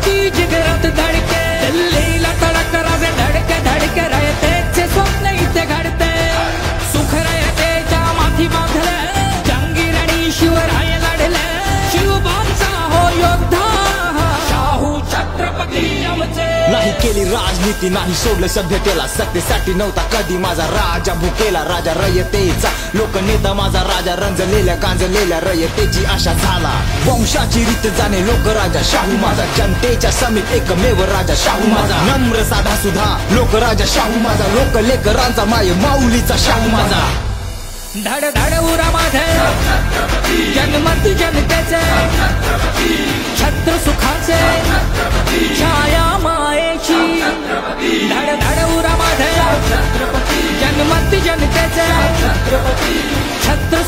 छत्रपती जिगरात धडके, दिल्लीला तडक राजे धडके धडके रयतेचे स्वप्न इथे घडते, सुख रयतेच्या माथी बांधले, जंगीरणी शिवराय लढले, शिवबांचा हो योद्धा शाहू छत्रपती आमचे। नाही केली राजनीती, नाही सोडलं सभ्यतेला, सत्तेसाठी नव्हता कधी माझा राजा भुकेला, राजा रयतेचा लोकनेता माझा राजा, रंजलेल्या गांजलेल्या रयतेची आशा झाला, वंशाची रीत जाणे लोक राजा शाहू माझा, जनतेच्या समीप एकमेव राजा शाहू माझा, नम्र साधा सुधा लोक राजा शाहू माझा, लोक लेकरांचा माय माऊलीचा शाहू माझा। धड धड उरा माझे जन्मती जनतेचे, छत्र सुखाचे छाया मायेची, धड धड उरा माझे जन्मती जनतेचे, छत्र